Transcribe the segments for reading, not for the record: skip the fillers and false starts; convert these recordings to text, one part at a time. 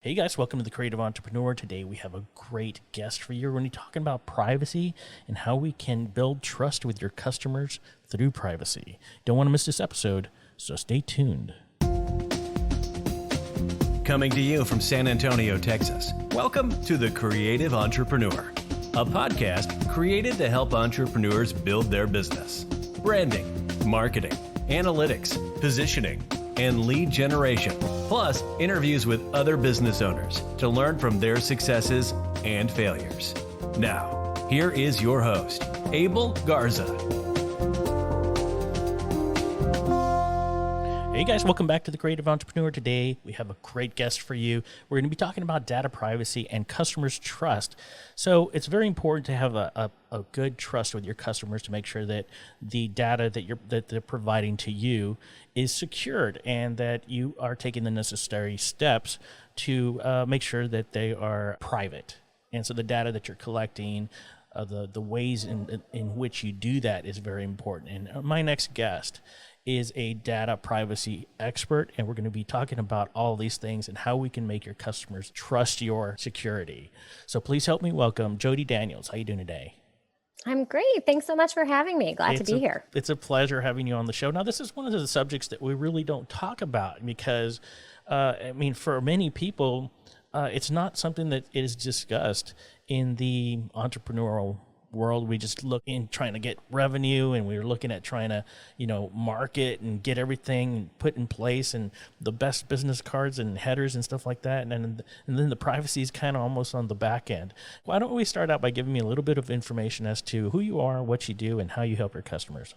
Hey guys, welcome to the Creative Entrepreneur. Today we have a great guest for you. We're going to be talking about privacy and how we can build trust with your customers through privacy. Don't want to miss this episode, so stay tuned. Coming to you from San Antonio, Texas. Welcome to the Creative Entrepreneur, a podcast created to help entrepreneurs build their business. Branding, marketing, analytics, positioning, and lead generation, plus interviews with other business owners to learn from their successes and failures. Now, here is your host, Abel Garza. Hey guys, welcome back to the Creative Entrepreneur. Today we have a great guest for you. We're going to be talking about data privacy and customers' trust. So it's very important to have a good trust with your customers to make sure that the data that they're providing to you is secured and that you are taking the necessary steps to make sure that they are private. And so the data that you're collecting, the ways in which you do that is very important. And my next guest is a data privacy expert, and we're going to be talking about all these things and how we can make your customers trust your security. So please help me welcome Jodie Daniels. How are you doing today? I'm great. Thanks so much for having me. Glad to be here. It's a pleasure having you on the show. Now, this is one of the subjects that we really don't talk about because, for many people, it's not something that is discussed in the entrepreneurial world. We just look in trying to get revenue, and we're looking at trying to, market and get everything put in place and the best business cards and headers and stuff like that. And then the privacy is kind of almost on the back end. Why don't we start out by giving me a little bit of information as to who you are, what you do, and how you help your customers?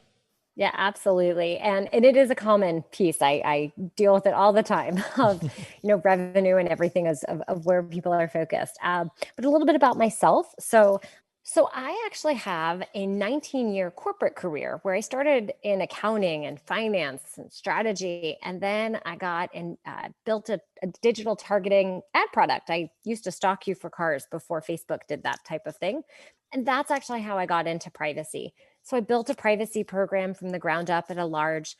Yeah, absolutely. And it is a common piece. I deal with it all the time of, revenue and everything of where people are focused. But a little bit about myself. So I actually have a 19-year corporate career where I started in accounting and finance and strategy. And then I got and built a digital targeting ad product. I used to stalk you for cars before Facebook did that type of thing. And that's actually how I got into privacy. So I built a privacy program from the ground up at a large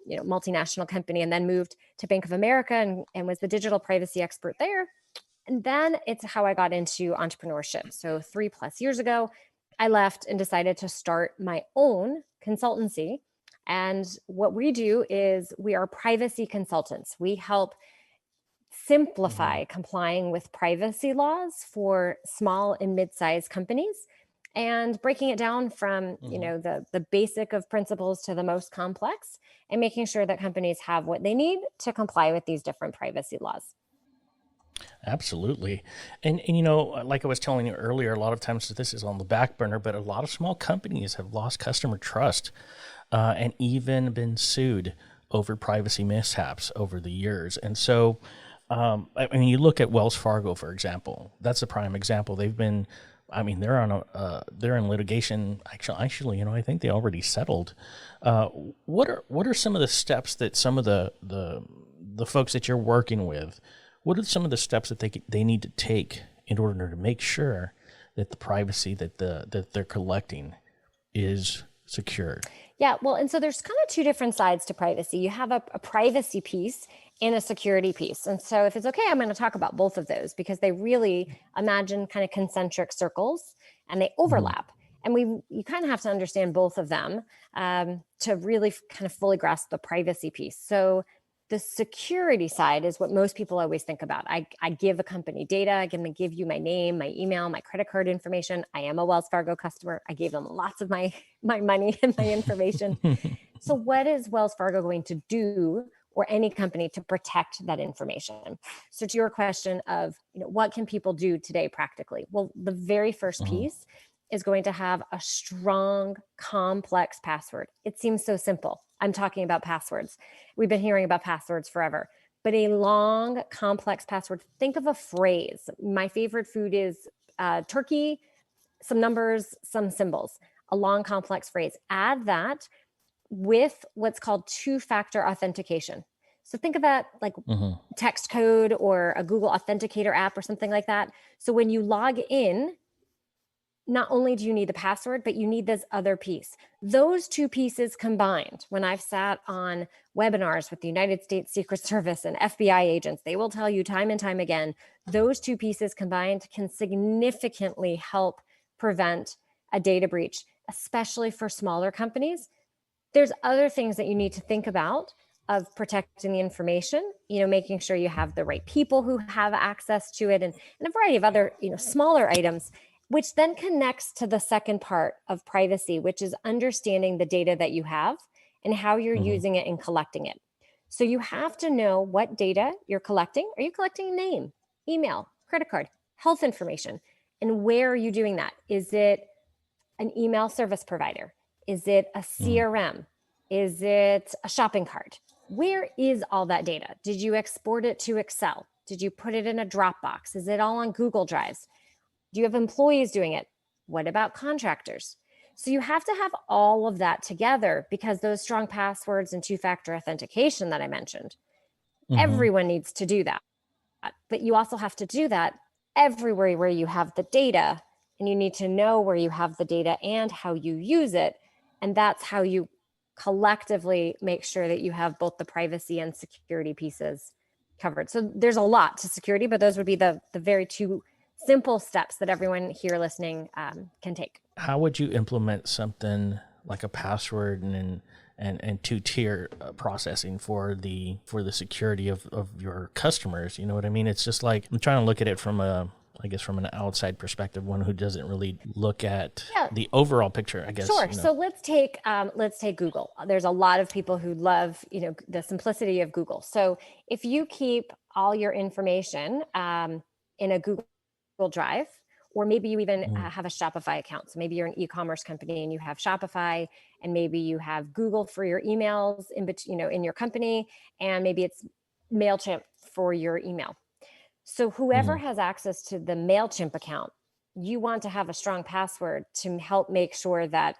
multinational company, and then moved to Bank of America and was the digital privacy expert there. And then it's how I got into entrepreneurship. So 3+ years ago, I left and decided to start my own consultancy. And what we do is we are privacy consultants. We help simplify complying with privacy laws for small and mid-sized companies, and breaking it down from the basic of principles to the most complex, and making sure that companies have what they need to comply with these different privacy laws. Absolutely. And like I was telling you earlier, a lot of times this is on the back burner, but a lot of small companies have lost customer trust and even been sued over privacy mishaps over the years. And so, you look at Wells Fargo, for example. That's a prime example. They've been, they're in litigation. Actually, I think they already settled. What are some of the steps that some of the folks that you're working with, what are some of the steps that they need to take in order to make sure that the privacy that they're collecting is secured? Yeah, well, and so there's kind of two different sides to privacy. You have a privacy piece and a security piece. And so if it's okay, I'm going to talk about both of those because they really imagine kind of concentric circles and they overlap. And you kind of have to understand both of them to really kind of fully grasp the privacy piece. So the security side is what most people always think about. I give a company data. I'm going to give you my name, my email, my credit card information. I am a Wells Fargo customer. I gave them lots of my money and my information. So what is Wells Fargo going to do, or any company, to protect that information? So to your question of, what can people do today practically? Well, the very first piece is going to have a strong, complex password. It seems so simple. I'm talking about passwords. We've been hearing about passwords forever, but a long, complex password. Think of a phrase. My favorite food is turkey, some numbers, some symbols, a long, complex phrase. Add that with what's called two-factor authentication. So think of that like text code or a Google Authenticator app or something like that. So when you log in, not only do you need the password, but you need this other piece. Those two pieces combined, when I've sat on webinars with the United States Secret Service and FBI agents, they will tell you time and time again, those two pieces combined can significantly help prevent a data breach, especially for smaller companies. There's other things that you need to think about of protecting the information, making sure you have the right people who have access to it, and a variety of other, smaller items, which then connects to the second part of privacy, which is understanding the data that you have and how you're Hmm. using it and collecting it. So you have to know what data you're collecting. Are you collecting name, email, credit card, health information? And where are you doing that? Is it an email service provider? Is it a Hmm. CRM? Is it a shopping cart? Where is all that data? Did you export it to Excel? Did you put it in a Dropbox? Is it all on Google Drives? Do you have employees doing it? What about contractors? So you have to have all of that together, because those strong passwords and two-factor authentication that I mentioned, Hmm. everyone needs to do that. But you also have to do that everywhere where you have the data, and you need to know where you have the data and how you use it. And that's how you collectively make sure that you have both the privacy and security pieces covered. So there's a lot to security, but those would be the very two simple steps that everyone here listening can take. How would you implement something like a password and two-tier processing for the security of your customers? You know what I mean? It's just like, I'm trying to look at it from from an outside perspective, one who doesn't really look at Yeah. the overall picture, I guess. Sure. So let's take Google. There's a lot of people who love the simplicity of Google. So if you keep all your information in a Google Drive, or maybe you even Mhm. have a Shopify account. So maybe you're an e-commerce company and you have Shopify, and maybe you have Google for your emails in your company, and maybe it's Mailchimp for your email. So whoever Mhm. has access to the Mailchimp account, you want to have a strong password to help make sure that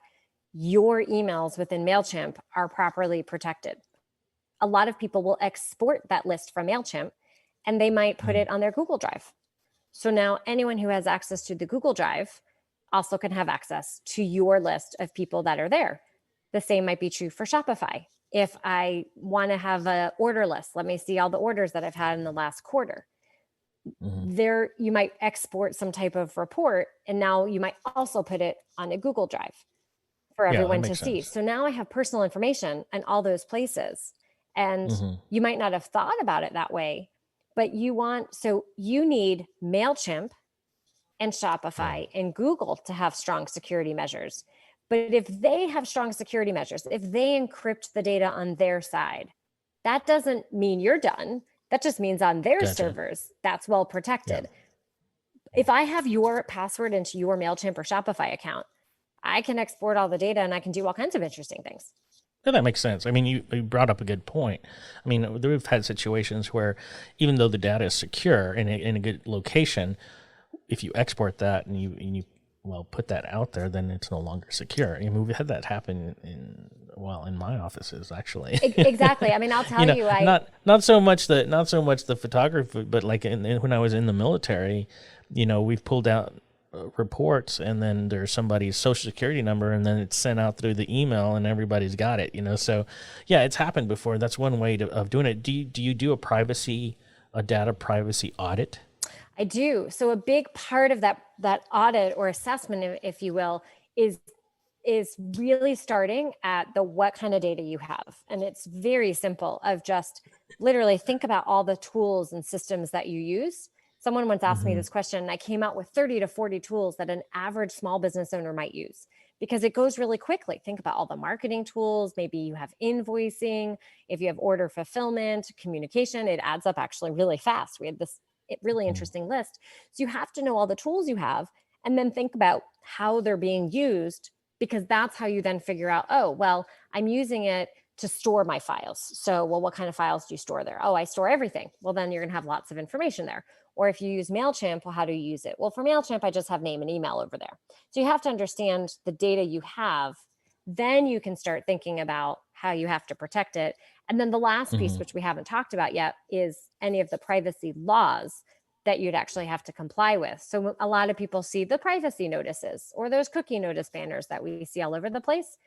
your emails within Mailchimp are properly protected. A lot of people will export that list from Mailchimp and they might put Mhm. it on their Google Drive. So now anyone who has access to the Google Drive also can have access to your list of people that are there. The same might be true for Shopify. If I want to have an order list, let me see all the orders that I've had in the last quarter. Mhm. There, you might export some type of report, and now you might also put it on a Google Drive for Yeah, that everyone to makes see. sense. So now I have personal information in all those places. And Mhm. you might not have thought about it that way, but you need MailChimp and Yeah. Shopify and Google to have strong security measures. But if they have strong security measures, if they encrypt the data on their side, that doesn't mean you're done. That just means on their Gotcha. servers, that's well Yeah. protected. If I have your password into your MailChimp or Shopify account, I can export all the data and I can do all kinds of interesting things. Yeah, that makes sense. I mean, you brought up a good point. I mean, we've had situations where even though the data is secure in a good location, if you export that and you put that out there, then it's no longer secure. I mean, we've had that happen in my offices actually. Exactly. I mean, I'll tell you, Not so much the photography, but like when I was in the military, we've pulled out reports, and then there's somebody's social security number, and then it's sent out through the email, and everybody's got it. So yeah, it's happened before. That's one way of doing it. Do you do a data privacy audit? I do. So a big part of that audit or assessment, if you will, is really starting at the what kind of data you have. And it's very simple of just literally think about all the tools and systems that you use. Someone once asked me Mm-hmm. this question, and I came out with 30 to 40 tools that an average small business owner might use, because it goes really quickly. Think about all the marketing tools. Maybe you have invoicing. If you have order fulfillment, communication, it adds up actually really fast. We had this really interesting list. So you have to know all the tools you have, and then think about how they're being used, because that's how you then figure out, oh, well, I'm using it to store my files. So, well, what kind of files do you store there? Oh, I store everything. Well, then you're going to have lots of information there. Or if you use MailChimp, well, how do you use it? Well, for MailChimp, I just have name and email over there. So you have to understand the data you have. Then you can start thinking about how you have to protect it. And then the last piece, Mm-hmm. which we haven't talked about yet, is any of the privacy laws. that you'd actually have to comply with. So a lot of people see the privacy notices or those cookie notice banners that we see all over the place.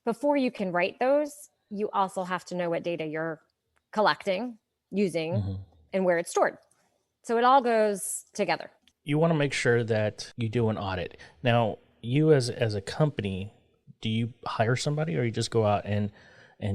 Before you can write those, you also have to know what data you're collecting, using, Mm-hmm. and where it's stored. So it all goes together. You want to make sure that you do an audit. Now, you as a company, do you hire somebody, or you just go out and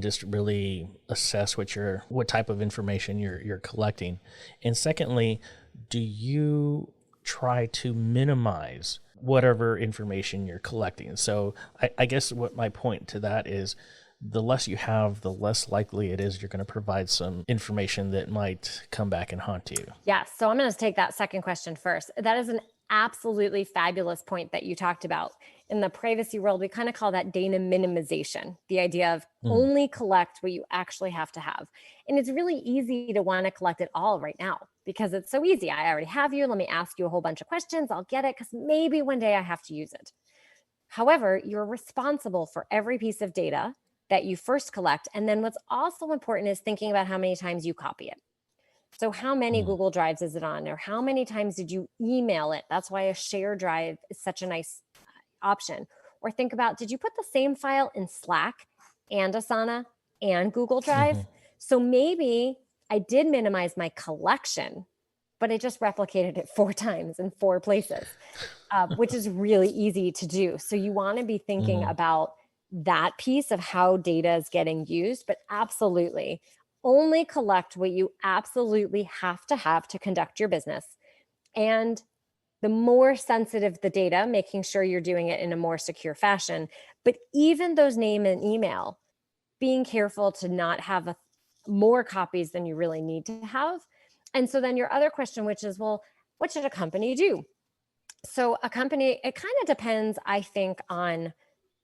just really assess what type of information you're collecting? And secondly, do you try to minimize whatever information you're collecting? So I guess what my point to that is, the less you have, the less likely it is you're going to provide some information that might come back and haunt you. Yes. So I'm going to take that second question first. That is an absolutely fabulous point that you talked about. In the privacy world, we kind of call that data minimization, the idea of only collect what you actually have to have. And it's really easy to want to collect it all right now because it's so easy. I already have you. Let me ask you a whole bunch of questions. I'll get it because maybe one day I have to use it. However, you're responsible for every piece of data that you first collect. And then what's also important is thinking about how many times you copy it. So how many Google Drives is it on, or how many times did you email it? That's why a share drive is such a nice option. Or think about, did you put the same file in Slack and Asana and Google Drive? So maybe I did minimize my collection, but I just replicated it 4 times in 4 places, which is really easy to do. So you want to be thinking about that piece of how data is getting used, but absolutely only collect what you absolutely have to conduct your business. And the more sensitive the data, making sure you're doing it in a more secure fashion. But even those name and email, being careful to not have more copies than you really need to have. And so then your other question, which is, well, what should a company do? So a company, it kind of depends, I think, on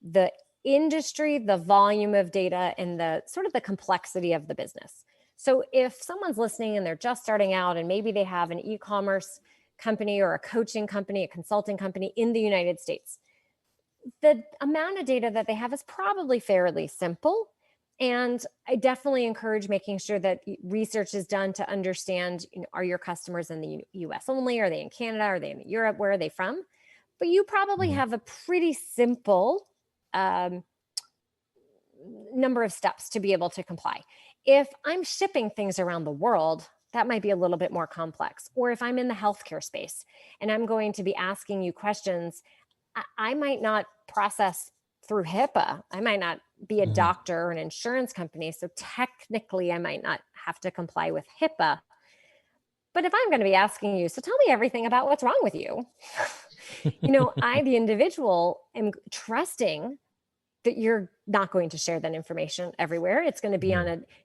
the industry, the volume of data, and the sort of the complexity of the business. So if someone's listening and they're just starting out and maybe they have an e-commerce company or a coaching company, a consulting company in the United States, the amount of data that they have is probably fairly simple. And I definitely encourage making sure that research is done to understand, are your customers in the US only? Are they in Canada? Are they in Europe? Where are they from? But you probably have a pretty simple number of steps to be able to comply. If I'm shipping things around the world, that might be a little bit more complex. Or if I'm in the healthcare space and I'm going to be asking you questions, I might not process through HIPAA. I might not be a doctor or an insurance company. So technically, I might not have to comply with HIPAA. But if I'm going to be asking you, so tell me everything about what's wrong with you, I, the individual, am trusting that you're not going to share that information everywhere. It's going to be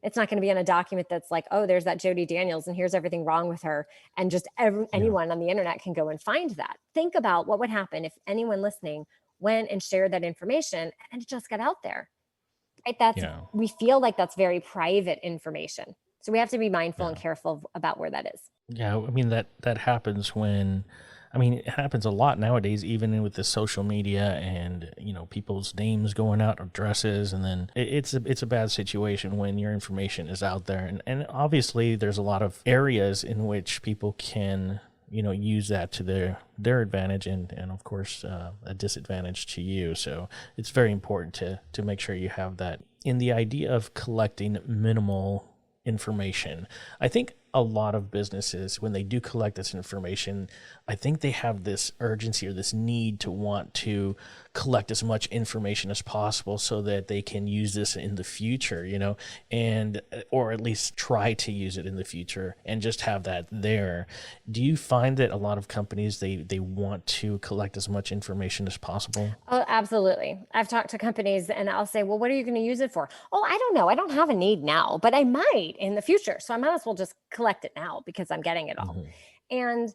it's not going to be on a document that's like, oh, there's that Jodie Daniels and here's everything wrong with her. And just anyone on the internet can go and find that. Think about what would happen if anyone listening went and shared that information and it just got out there. Right? We feel like that's very private information. So we have to be mindful and careful about where that is. Yeah, I mean, that happens it happens a lot nowadays, even with the social media and, people's names going out, addresses, and then it's a bad situation when your information is out there. And obviously there's a lot of areas in which people can, use that to their advantage and of course, a disadvantage to you. So it's very important to make sure you have that. In the idea of collecting minimal information, I think a lot of businesses, when they do collect this information, I think they have this urgency or this need to want to collect as much information as possible so that they can use this in the future, and or at least try to use it in the future and just have that there. Do you find that a lot of companies, they want to collect as much information as possible? Oh, absolutely. I've talked to companies and I'll say, well, what are you going to use it for? Oh, I don't know. I don't have a need now, but I might in the future. So I might as well just collect it now because I'm getting it all. And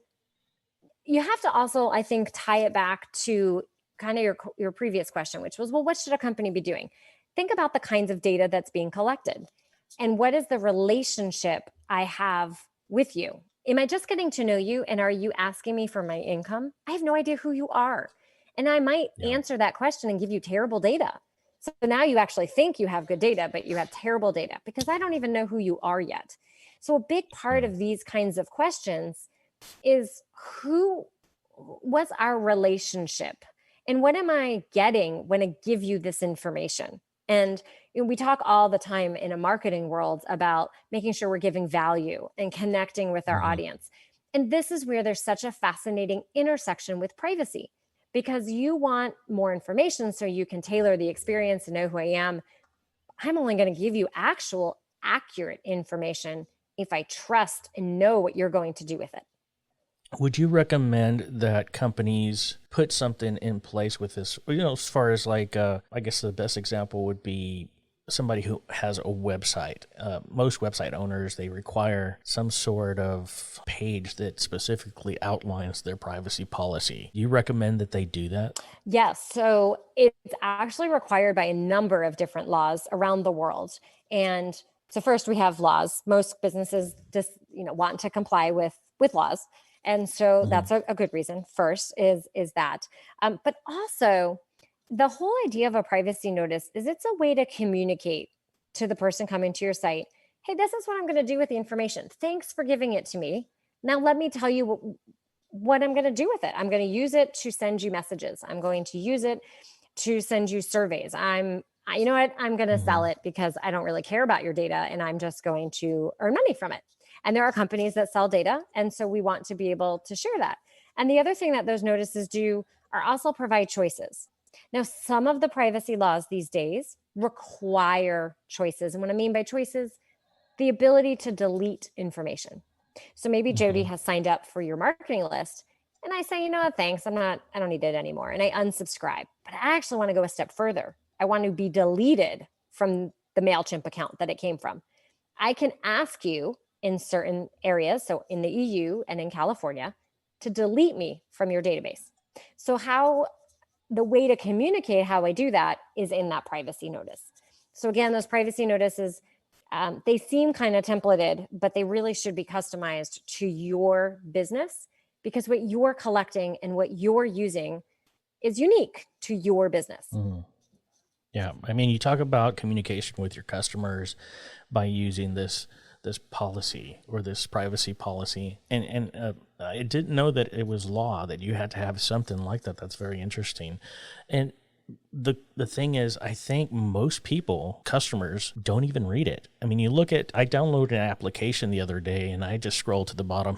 you have to also, I think, tie it back to kind of your previous question, which was, well, what should a company be doing? Think about the kinds of data that's being collected and what is the relationship I have with you? Am I just getting to know you? And are you asking me for my income? I have no idea who you are. And I might answer that question and give you terrible data. So now you actually think you have good data, but you have terrible data because I don't even know who you are yet. So a big part of these kinds of questions is what's our relationship? And what am I getting when I give you this information? And we talk all the time in a marketing world about making sure we're giving value and connecting with our audience. And this is where there's such a fascinating intersection with privacy, because you want more information so you can tailor the experience and know who I am. I'm only going to give you actual accurate information if I trust and know what you're going to do with it. Would you recommend that companies put something in place with this? As far as like, I guess the best example would be somebody who has a website. Most website owners, they require some sort of page that specifically outlines their privacy policy. Do you recommend that they do that? Yes. So it's actually required by a number of different laws around the world. And so first we have laws. Most businesses just, want to comply with laws. And so that's a good reason. First is that. But also, the whole idea of a privacy notice is it's a way to communicate to the person coming to your site, hey, this is what I'm going to do with the information. Thanks for giving it to me. Now let me tell you what I'm going to do with it. I'm going to use it to send you messages. I'm going to use it to send you surveys. You know what? I'm going to sell it because I don't really care about your data and I'm just going to earn money from it. And there are companies that sell data. And so we want to be able to share that. And the other thing that those notices do are also provide choices. Now, some of the privacy laws these days require choices. And what I mean by choices, the ability to delete information. So maybe Jodie has signed up for your marketing list and I say, thanks, I don't need it anymore. And I unsubscribe, but I actually want to go a step further. I want to be deleted from the MailChimp account that it came from. I can ask you in certain areas, so in the EU and in California, to delete me from your database. So the way to communicate how I do that is in that privacy notice. So again, those privacy notices, they seem kind of templated, but they really should be customized to your business, because what you're collecting and what you're using is unique to your business. Yeah. I mean, you talk about communication with your customers by using this policy or this privacy policy. And I didn't know that it was law that you had to have something like that. That's very interesting. And the thing is, I think most customers don't even read it. I mean, I downloaded an application the other day and I just scrolled to the bottom,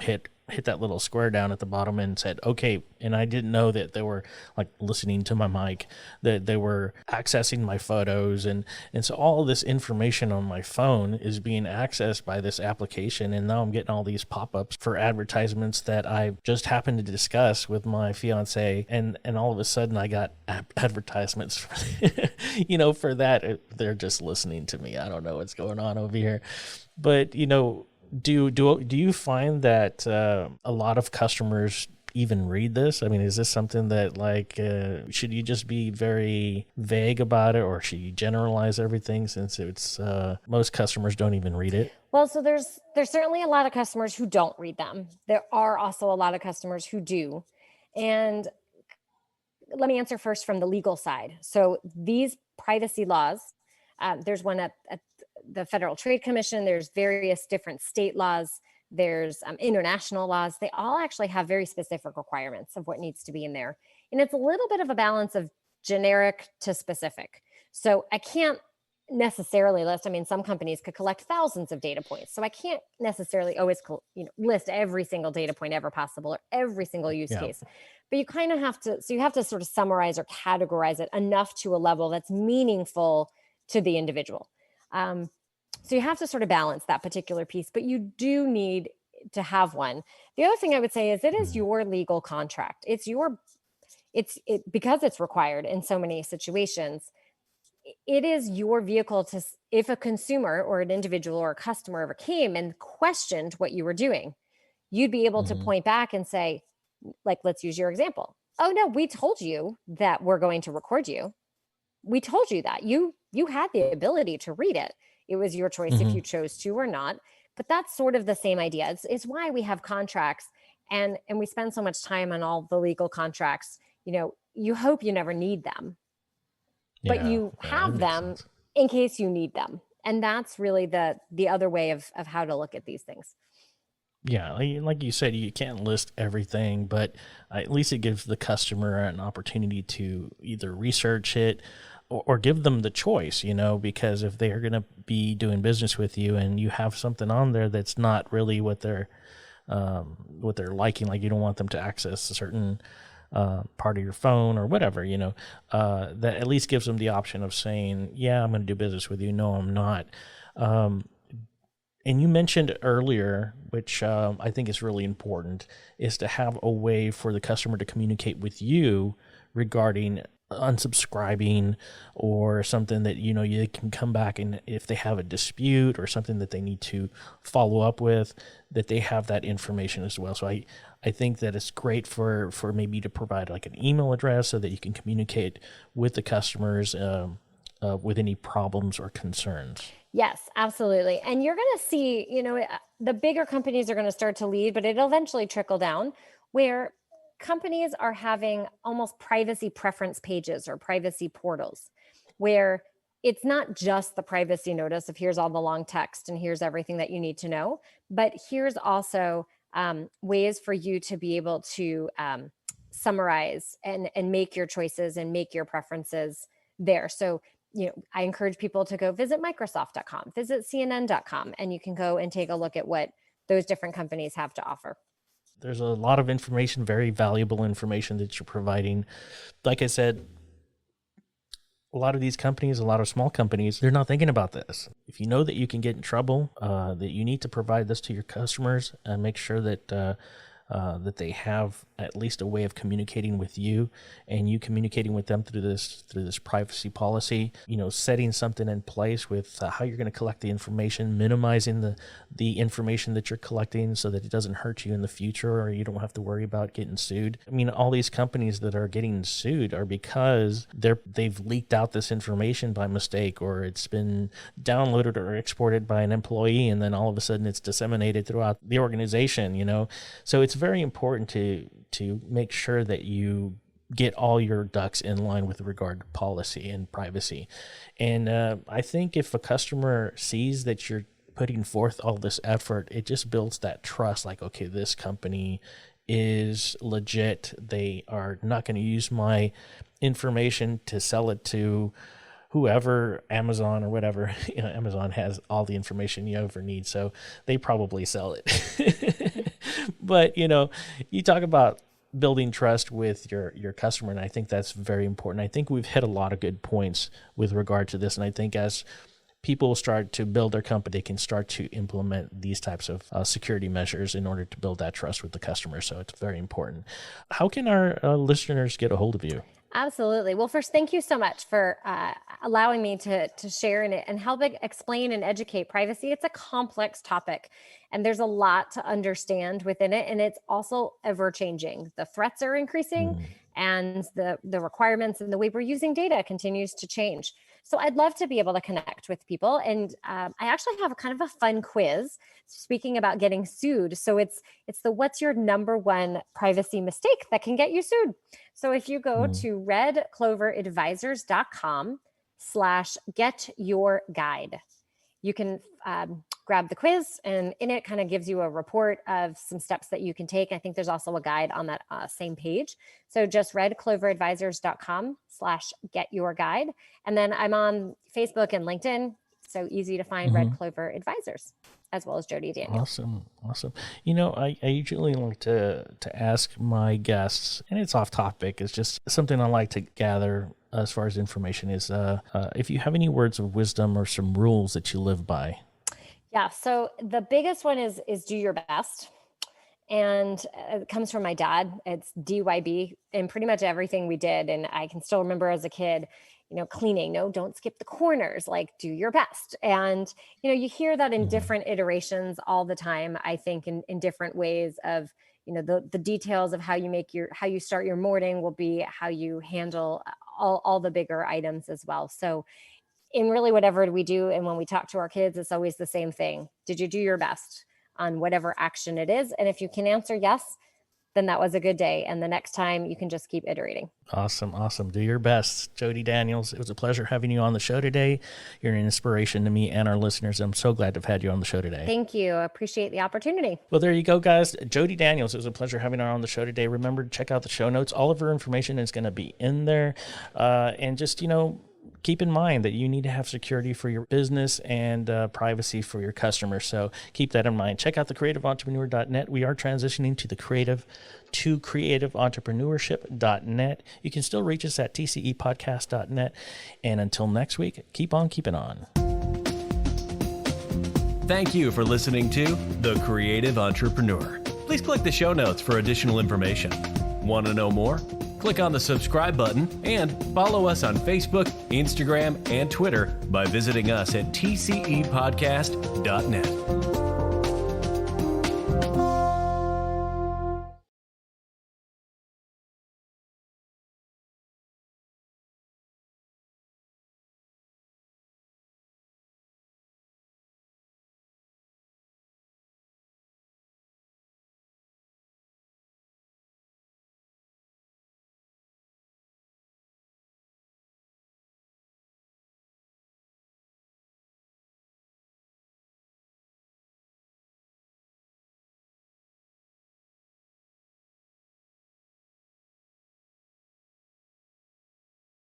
hit that little square down at the bottom and said, okay. And I didn't know that they were like listening to my mic, that they were accessing my photos. And so all of this information on my phone is being accessed by this application. And now I'm getting all these pop-ups for advertisements that I just happened to discuss with my fiance. And all of a sudden I got advertisements for, for that. They're just listening to me. I don't know what's going on over here, but do you find that a lot of customers even read this? I mean, is this something that should you just be very vague about it, or should you generalize everything since it's most customers don't even read it? Well, so there's certainly a lot of customers who don't read them. There are also a lot of customers who do. And let me answer first from the legal side. So these privacy laws, there's one at the Federal Trade Commission, there's various different state laws, there's international laws. They all actually have very specific requirements of what needs to be in there. And it's a little bit of a balance of generic to specific. So I can't necessarily list, some companies could collect thousands of data points. So I can't necessarily always list every single data point ever possible or every single use case. But you kind of have to, so you have to sort of summarize or categorize it enough to a level that's meaningful to the individual. So you have to sort of balance that particular piece, but you do need to have one. The other thing I would say is it is your legal contract. Because it's required in so many situations, it is your vehicle to, if a consumer or an individual or a customer ever came and questioned what you were doing, you'd be able to point back and say, let's use your example. Oh no, we told you that we're going to record you. We told you that you had the ability to read it. It was your choice if you chose to or not. But that's sort of the same idea. It's why we have contracts and we spend so much time on all the legal contracts. You hope you never need them, but you have them in case you need them. And that's really the other way of how to look at these things. Yeah, like you said, you can't list everything, but at least it gives the customer an opportunity to either research it or give them the choice, because if they're going to be doing business with you and you have something on there that's not really what they're liking, like you don't want them to access a certain part of your phone or whatever, that at least gives them the option of saying, yeah, I'm going to do business with you. No, I'm not. Um, and you mentioned earlier, which I think is really important, is to have a way for the customer to communicate with you regarding unsubscribing or something that you can come back, and if they have a dispute or something that they need to follow up with, that they have that information as well. So I think that it's great for maybe to provide like an email address so that you can communicate with the customers with any problems or concerns. Yes, absolutely. And you're going to see, the bigger companies are going to start to lead, but it'll eventually trickle down where companies are having almost privacy preference pages or privacy portals where it's not just the privacy notice of here's all the long text and here's everything that you need to know, but here's also ways for you to be able to summarize and make your choices and make your preferences there. So I encourage people to go visit Microsoft.com, visit CNN.com, and you can go and take a look at what those different companies have to offer. There's a lot of information, very valuable information that you're providing. Like I said, a lot of these companies, a lot of small companies, they're not thinking about this. If you know that you can get in trouble, that you need to provide this to your customers and make sure that that they have at least a way of communicating with you and you communicating with them through this privacy policy, setting something in place with how you're going to collect the information, minimizing the information that you're collecting so that it doesn't hurt you in the future or you don't have to worry about getting sued. I mean, all these companies that are getting sued are because they've leaked out this information by mistake, or it's been downloaded or exported by an employee and then all of a sudden it's disseminated throughout the organization, So it's very important to make sure that you get all your ducks in line with regard to policy and privacy. And I think if a customer sees that you're putting forth all this effort, it just builds that trust, like, okay, this company is legit. They are not going to use my information to sell it to whoever, Amazon or whatever. Amazon has all the information you ever need, so they probably sell it. But, you talk about building trust with your customer, and I think that's very important. I think we've hit a lot of good points with regard to this, and I think as people start to build their company, they can start to implement these types of security measures in order to build that trust with the customer. So it's very important. How can our listeners get a hold of you? Absolutely. Well, first, thank you so much for allowing me to share in it and help explain and educate privacy. It's a complex topic, and there's a lot to understand within it, and it's also ever changing. The threats are increasing, and the requirements and the way we're using data continues to change. So I'd love to be able to connect with people, and I actually have a kind of a fun quiz. Speaking about getting sued, so it's the what's your number one privacy mistake that can get you sued. So if you go to redcloveradvisors.com/getyourguide, you can grab the quiz, and in it kind of gives you a report of some steps that you can take. I think there's also a guide on that same page. So just redcloveradvisors.com/getyourguide. And then I'm on Facebook and LinkedIn. So easy to find Red Clover Advisors, as well as Jodie Daniels. Awesome. I usually like to ask my guests, and it's off topic, it's just something I like to gather as far as information is, if you have any words of wisdom or some rules that you live by. Yeah. So the biggest one is do your best. And it comes from my dad. It's DYB in pretty much everything we did. And I can still remember as a kid, cleaning, no, don't skip the corners, like do your best. And, you hear that in different iterations all the time, I think in different ways of, the details of how you start your morning will be how you handle all the bigger items as well. So in really whatever we do, and when we talk to our kids, it's always the same thing. Did you do your best on whatever action it is? And if you can answer yes, then that was a good day. And the next time you can just keep iterating. Awesome. Awesome. Do your best. Jodie Daniels, it was a pleasure having you on the show today. You're an inspiration to me and our listeners. I'm so glad to have had you on the show today. Thank you. I appreciate the opportunity. Well, there you go, guys. Jodie Daniels, it was a pleasure having her on the show today. Remember to check out the show notes. All of her information is going to be in there. And just, keep in mind that you need to have security for your business and privacy for your customers. So keep that in mind. Check out thecreativeentrepreneur.net. We are transitioning to creativeentrpreneurship.net. You can still reach us at tcepodcast.net. And until next week, keep on keeping on. Thank you for listening to The Creative Entrepreneur. Please click the show notes for additional information. Want to know more? Click on the subscribe button and follow us on Facebook, Instagram, and Twitter by visiting us at tcepodcast.net.